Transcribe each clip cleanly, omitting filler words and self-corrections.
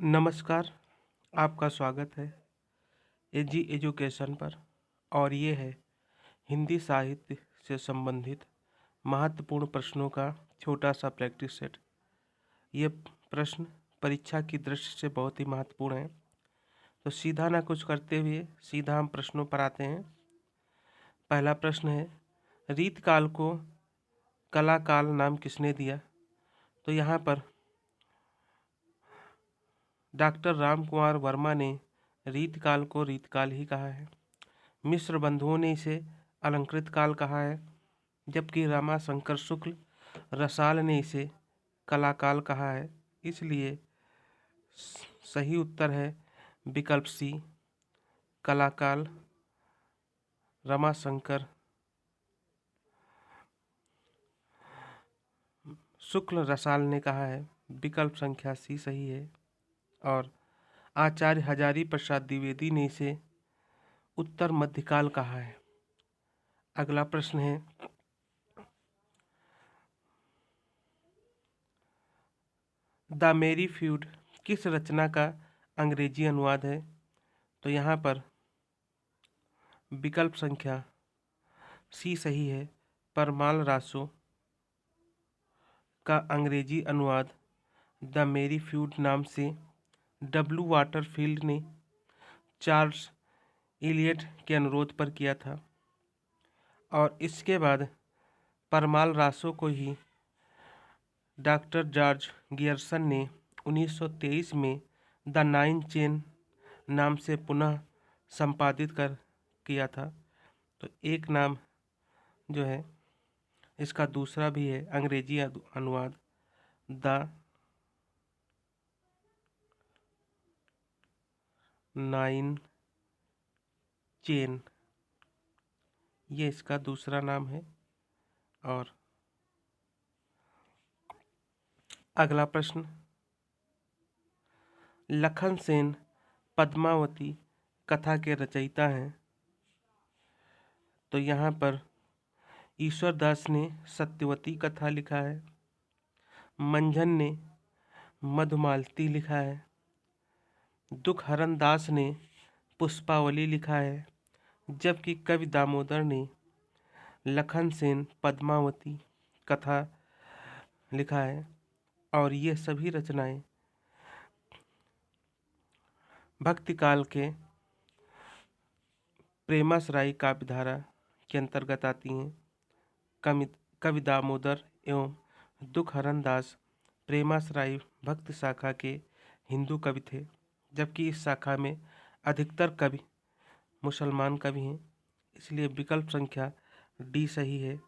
नमस्कार, आपका स्वागत है एजी एजुकेशन पर। और ये है हिंदी साहित्य से संबंधित महत्वपूर्ण प्रश्नों का छोटा सा प्रैक्टिस सेट। ये प्रश्न परीक्षा की दृष्टि से बहुत ही महत्वपूर्ण है। तो सीधा ना कुछ करते हुए सीधा हम प्रश्नों पर आते हैं। पहला प्रश्न है, रीतकाल को कला काल नाम किसने दिया? तो यहाँ पर डॉक्टर राम कुमार वर्मा ने रीतकाल को रीतकाल ही कहा है। मिश्र बंधुओं ने इसे अलंकृत काल कहा है, जबकि रमाशंकर शुक्ल रसाल ने इसे कलाकाल कहा है। इसलिए सही उत्तर है विकल्प सी, कलाकाल। रमाशंकर शुक्ल रसाल ने कहा है। विकल्प संख्या सी सही है। और आचार्य हजारी प्रसाद द्विवेदी ने इसे उत्तर मध्यकाल कहा है। अगला प्रश्न है, द मेरी फ्यूड किस रचना का अंग्रेजी अनुवाद है? तो यहाँ पर विकल्प संख्या सी सही है। परमाल रासो का अंग्रेजी अनुवाद द मेरी फ्यूड नाम से डब्ल्यू वाटरफील्ड ने चार्ल्स इलियट के अनुरोध पर किया था। और इसके बाद परमाल रासो को ही डॉक्टर जॉर्ज गियर्सन ने 1923 में द नाइन चेन नाम से पुनः संपादित कर किया था। तो एक नाम जो है इसका दूसरा भी है अंग्रेजी अनुवाद द नाइन चेन, ये इसका दूसरा नाम है। और अगला प्रश्न, लखन सेन पद्मावती कथा के रचयिता हैं। तो यहाँ पर ईश्वर दास ने सत्यवती कथा लिखा है, मंझन ने मधुमालती लिखा है, दुखहरण दास ने पुष्पावली लिखा है, जबकि कवि दामोदर ने लखन सेन पद्मावती कथा लिखा है। और ये सभी रचनाएं भक्ति काल के प्रेमाश्रायी काव्यधारा के अंतर्गत आती हैं। कवि दामोदर एवं दुखहरण दास प्रेमाश्रायी भक्ति शाखा के हिंदू कवि थे, जबकि इस शाखा में अधिकतर कवि मुसलमान कवि हैं। इसलिए विकल्प संख्या डी सही है।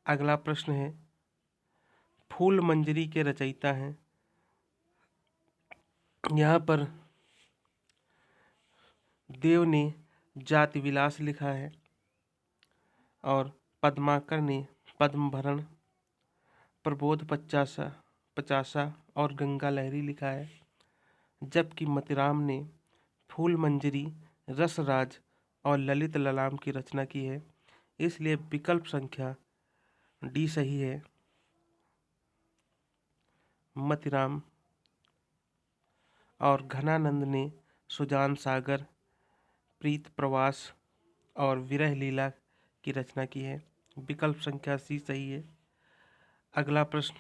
अगला प्रश्न है, फूल मंजरी के रचयिता हैं। यहाँ पर देव ने जाति विलास लिखा है और पद्माकर ने पद्मभरण, प्रबोध पचासा पचासा और गंगा लहरी लिखा है, जबकि मतिराम ने फूल मंजरी, रसराज और ललित ललाम की रचना की है। इसलिए विकल्प संख्या डी सही है। मतिराम और घनानंद ने सुजान सागर, प्रीत प्रवास और विरह लीला की रचना की है। विकल्प संख्या सी सही है। अगला प्रश्न,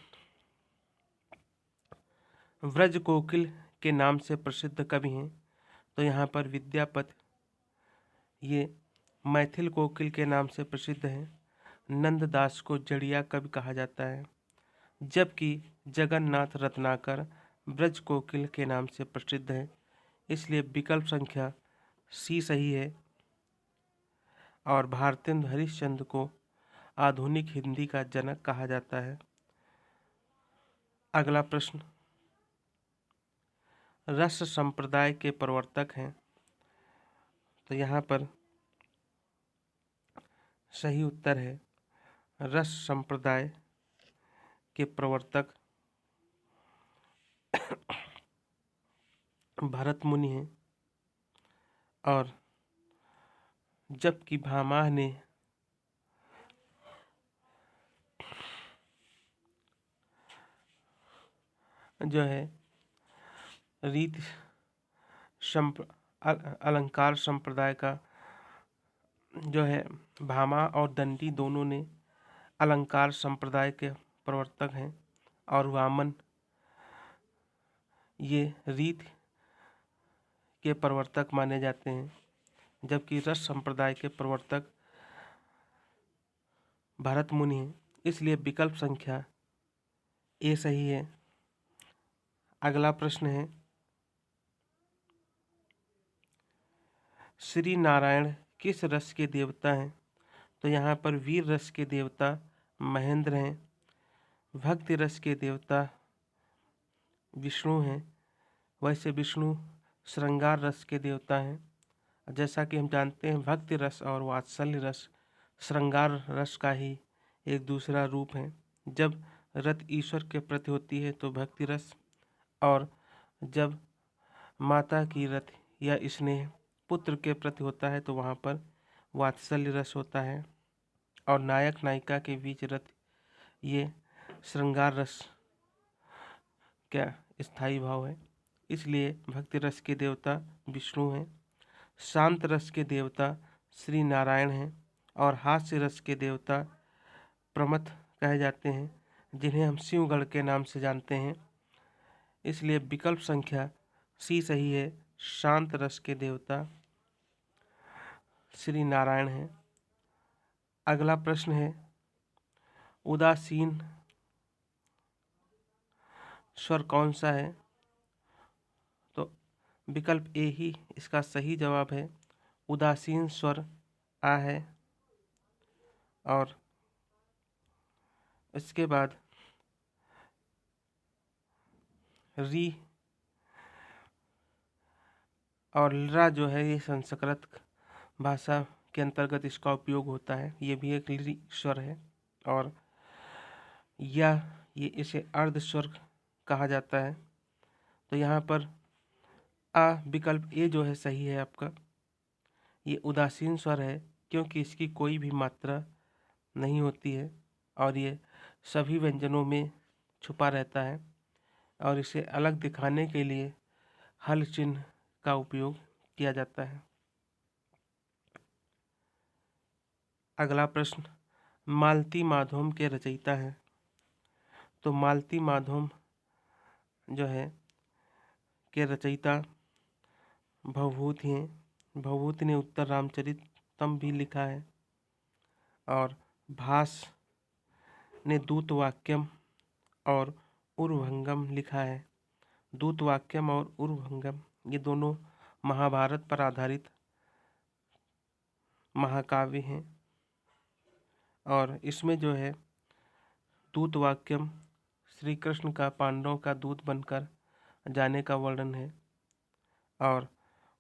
व्रज कोकिल के नाम से प्रसिद्ध कवि हैं। तो यहाँ पर विद्यापति ये मैथिल कोकिल के नाम से प्रसिद्ध हैं। नंददास को जड़िया कवि कहा जाता है, जबकि जगन्नाथ रत्नाकर ब्रज कोकिल के नाम से प्रसिद्ध हैं। इसलिए विकल्प संख्या सी सही है। और भारतेंदु हरिश्चंद्र को आधुनिक हिंदी का जनक कहा जाता है। अगला प्रश्न, रस संप्रदाय के प्रवर्तक हैं। तो यहाँ पर सही उत्तर है रस संप्रदाय के प्रवर्तक भरत मुनि हैं। और जबकि भामाह ने जो है रीति अलंकार संप्रदाय का जो है भामा और दंडी दोनों ने अलंकार संप्रदाय के प्रवर्तक हैं, और वामन ये रीति के प्रवर्तक माने जाते हैं, जबकि रस संप्रदाय के प्रवर्तक भरत मुनि हैं। इसलिए विकल्प संख्या ए सही है। अगला प्रश्न है, श्री नारायण किस रस के देवता हैं? तो यहाँ पर वीर रस के देवता महेंद्र हैं, भक्ति रस के देवता विष्णु हैं। वैसे विष्णु श्रृंगार रस के देवता हैं। जैसा कि हम जानते हैं भक्ति रस और वात्सल्य रस श्रृंगार रस का ही एक दूसरा रूप है। जब रत ईश्वर के प्रति होती है तो भक्ति रस, और जब माता की रत या स्नेह पुत्र के प्रति होता है तो वहाँ पर वात्सल्य रस होता है। और नायक नायिका के बीच रत ये श्रृंगार रस क्या स्थायी भाव है। इसलिए भक्ति रस के देवता विष्णु हैं, शांत रस के देवता श्री नारायण हैं, और हास्य रस के देवता प्रमथ कहे जाते हैं, जिन्हें हम शिवगढ़ के नाम से जानते हैं। इसलिए विकल्प संख्या सी सही है। शांत रस के देवता श्री नारायण हैं। अगला प्रश्न है, उदासीन स्वर कौन सा है? तो विकल्प ए ही इसका सही जवाब है। उदासीन स्वर आ है। और इसके बाद री और लरा जो है ये संस्कृत भाषा के अंतर्गत इसका उपयोग होता है। ये भी एक री स्वर है। और या ये इसे अर्ध स्वर कहा जाता है। तो यहाँ पर आ विकल्प ए जो है सही है आपका। ये उदासीन स्वर है क्योंकि इसकी कोई भी मात्रा नहीं होती है, और ये सभी व्यंजनों में छुपा रहता है, और इसे अलग दिखाने के लिए हल चिन्ह का उपयोग किया जाता है। अगला प्रश्न, मालती माधोम के रचयिता हैं? तो मालती माधोम जो है के रचयिता भवभूति हैं। भवभूति ने उत्तर रामचरितम भी लिखा है, और भास ने दूत वाक्यम और उर्वभंगम लिखा है। दूत वाक्यम और उर्वभंगम ये दोनों महाभारत पर आधारित महाकाव्य हैं। और इसमें जो है दूत वाक्यम श्री कृष्ण का पांडवों का दूत बनकर जाने का वर्णन है, और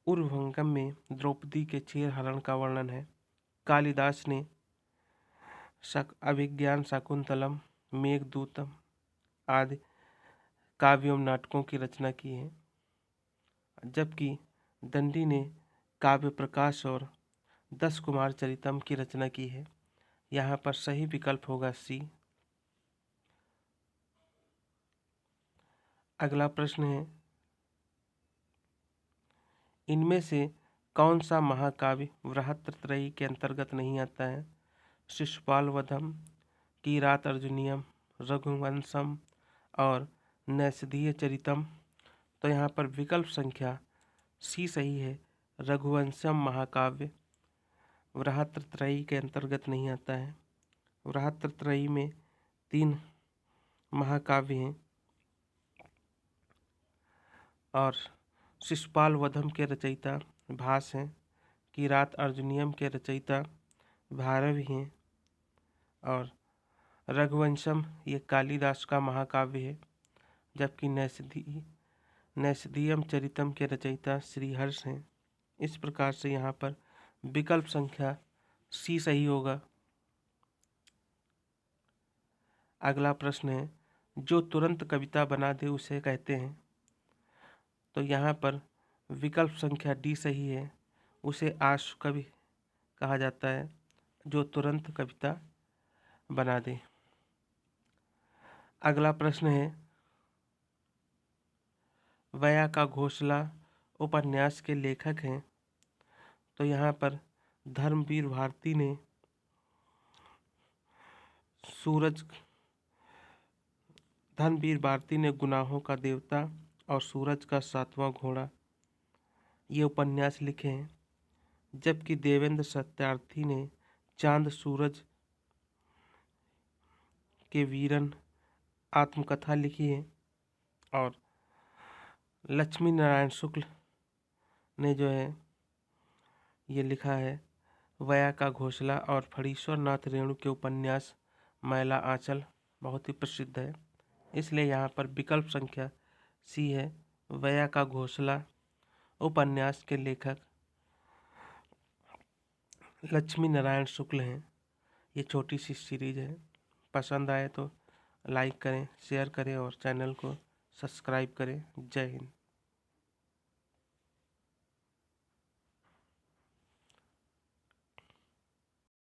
उर्वभंगम में द्रौपदी के चीर हरण का वर्णन है। कालिदास ने अभिज्ञान शाकुंतलम, मेघदूतम आदि काव्यों नाटकों की रचना की है, जबकि दंडी ने काव्य प्रकाश और 10 कुमार चरितम की रचना की है। यहाँ पर सही विकल्प होगा सी। अगला प्रश्न है, इनमें से कौन सा महाकाव्य वृहत्त्रयी के अंतर्गत नहीं आता है? शिशुपाल वधम, किरात अर्जुनियम, रघुवंशम और नैषधीय चरितम। तो यहाँ पर विकल्प संख्या सी सही है। रघुवंशम महाकाव्य वृहत्त्रयी के अंतर्गत नहीं आता है। वृहत्त्रयी में 3 महाकाव्य हैं, और शिशुपाल वधम के रचयिता भास हैं, किरात अर्जुनियम के रचयिता भारवी हैं, और रघुवंशम ये कालिदास का महाकाव्य है, जबकि नैषधीयम चरितम के रचयिता श्रीहर्ष हैं। इस प्रकार से यहाँ पर विकल्प संख्या सी सही होगा। अगला प्रश्न है, जो तुरंत कविता बना दे उसे कहते हैं? तो यहाँ पर विकल्प संख्या डी सही है। उसे आशु कवि कहा जाता है, जो तुरंत कविता बना दे। अगला प्रश्न है, वया का घोषला उपन्यास के लेखक हैं? तो यहाँ पर धर्मवीर भारती ने सूरज धर्मवीर भारती ने गुनाहों का देवता और सूरज का सातवां घोड़ा ये उपन्यास लिखे हैं, जबकि देवेंद्र सत्यार्थी ने चांद सूरज के वीरन आत्मकथा लिखी है, और लक्ष्मी नारायण शुक्ल ने जो है ये लिखा है वया का घोषला, और फणीश्वर नाथ रेणु के उपन्यास मैला आंचल बहुत ही प्रसिद्ध है। इसलिए यहाँ पर विकल्प संख्या सी है, वया का घोषला उपन्यास के लेखक लक्ष्मी नारायण शुक्ल हैं। ये छोटी सी सीरीज है, पसंद आए तो लाइक करें, शेयर करें और चैनल को सब्सक्राइब करें। जय हिंद।